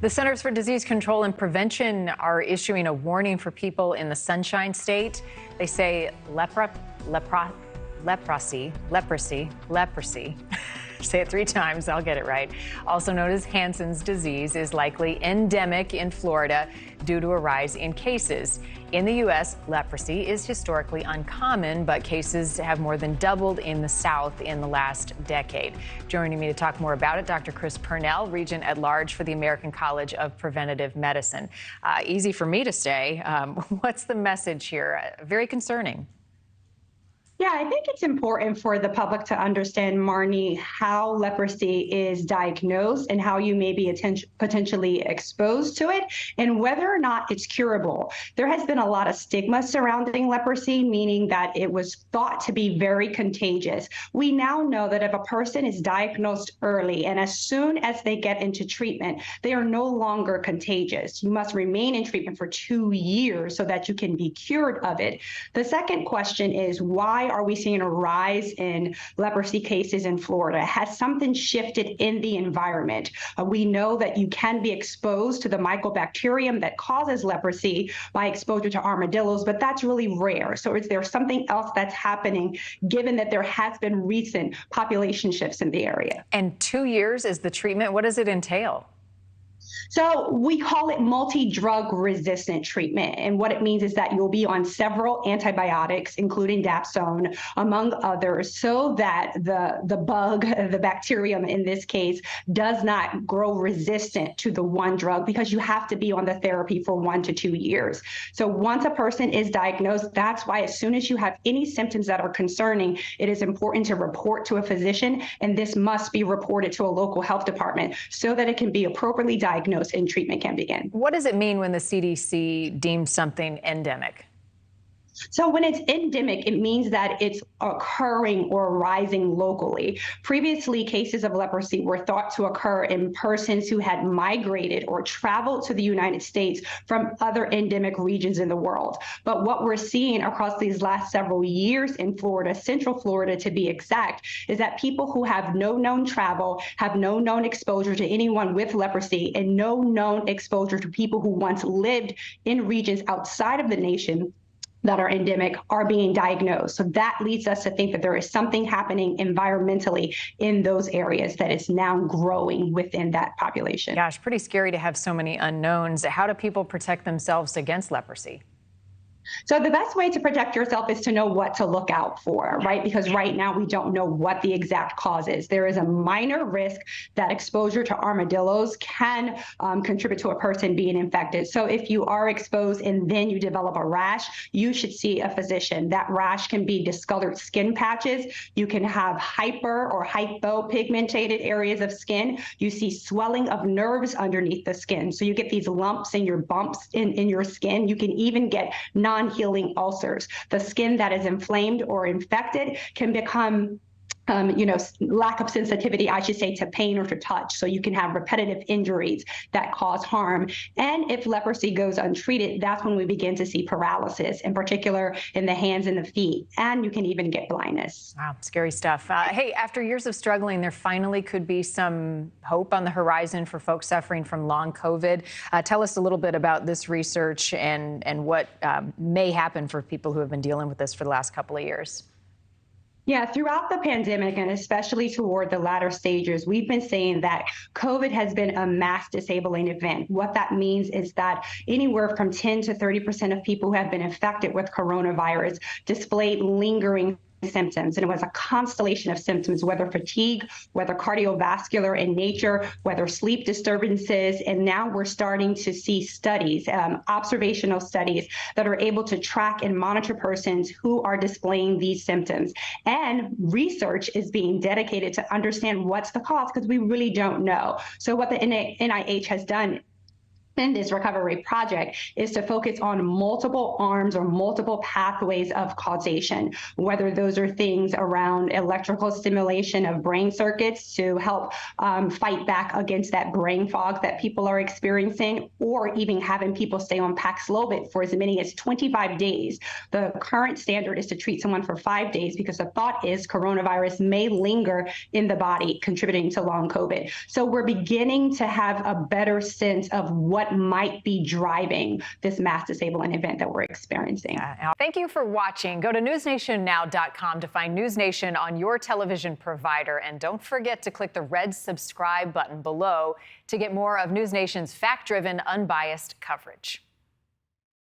The Centers for Disease Control and Prevention are issuing a warning for people in the Sunshine State. They say leprosy. Say it 3 times, I'll get it right. Also known as Hansen's disease is likely endemic in Florida due to a rise in cases. In the U.S., leprosy is historically uncommon, but cases have more than doubled in the South in the last decade. Joining me to talk more about it, Dr. Chris Pernell, Regent at Large for the American College of Preventative Medicine. Easy for me to say. What's the message here? Very concerning. Yeah, I think it's important for the public to understand, Marni, how leprosy is diagnosed and how you may be potentially exposed to it and whether or not it's curable. There has been a lot of stigma surrounding leprosy, meaning that it was thought to be very contagious. We now know that if a person is diagnosed early and as soon as they get into treatment, they are no longer contagious. You must remain in treatment for 2 years so that you can be cured of it. The second question is, why are we seeing a rise in leprosy cases in Florida? Has something shifted in the environment? We know that you can be exposed to the Mycobacterium that causes leprosy by exposure to armadillos, but that's really rare. So is there something else that's happening given that there has been recent population shifts in the area? And 2 years is the treatment. What does it entail? So we call it multi-drug resistant treatment. And what it means is that you'll be on several antibiotics, including dapsone, among others, so that the bug, the bacterium in this case, does not grow resistant to the one drug because you have to be on the therapy for 1 to 2 years. So once a person is diagnosed, that's why as soon as you have any symptoms that are concerning, it is important to report to a physician, and this must be reported to a local health department so that it can be appropriately diagnosed and treatment can begin. What does it mean when the CDC deems something endemic? So when it's endemic, it means that it's occurring or rising locally. Previously, cases of leprosy were thought to occur in persons who had migrated or traveled to the United States from other endemic regions in the world. But what we're seeing across these last several years in Florida, Central Florida to be exact, is that people who have no known travel, have no known exposure to anyone with leprosy, and no known exposure to people who once lived in regions outside of the nation that are endemic are being diagnosed. So that leads us to think that there is something happening environmentally in those areas that is now growing within that population. Gosh, pretty scary to have so many unknowns. How do people protect themselves against leprosy? So the best way to protect yourself is to know what to look out for, right? Because right now we don't know what the exact cause is. There is a minor risk that exposure to armadillos can contribute to a person being infected. So if you are exposed and then you develop a rash, you should see a physician. That rash can be discolored skin patches. You can have hyper or hypopigmented areas of skin. You see swelling of nerves underneath the skin. So you get these lumps and your bumps in your skin. You can even get non-healing ulcers. The skin that is inflamed or infected can become lack of sensitivity, I should say, to pain or to touch. So you can have repetitive injuries that cause harm. And if leprosy goes untreated, that's when we begin to see paralysis, in particular in the hands and the feet. And you can even get blindness. Wow, scary stuff. Hey, after years of struggling, there finally could be some hope on the horizon for folks suffering from long COVID. Tell us a little bit about this research and what may happen for people who have been dealing with this for the last couple of years. Yeah, throughout the pandemic, and especially toward the latter stages, we've been saying that COVID has been a mass disabling event. What that means is that anywhere from 10 to 30% of people who have been infected with coronavirus displayed lingering symptoms. And it was a constellation of symptoms, whether fatigue, whether cardiovascular in nature, whether sleep disturbances. And now we're starting to see studies, observational studies that are able to track and monitor persons who are displaying these symptoms. And research is being dedicated to understand what's the cause, because we really don't know. So what the NIH has done in this recovery project is to focus on multiple arms or multiple pathways of causation, whether those are things around electrical stimulation of brain circuits to help fight back against that brain fog that people are experiencing, or even having people stay on Paxlovid for as many as 25 days. The current standard is to treat someone for 5 days because the thought is coronavirus may linger in the body, contributing to long COVID. So we're beginning to have a better sense of what might be driving this mass disabling event that we're experiencing. Thank you for watching. Go to newsnationnow.com to find NewsNation on your television provider. And don't forget to click the red subscribe button below to get more of NewsNation's fact-driven, unbiased coverage.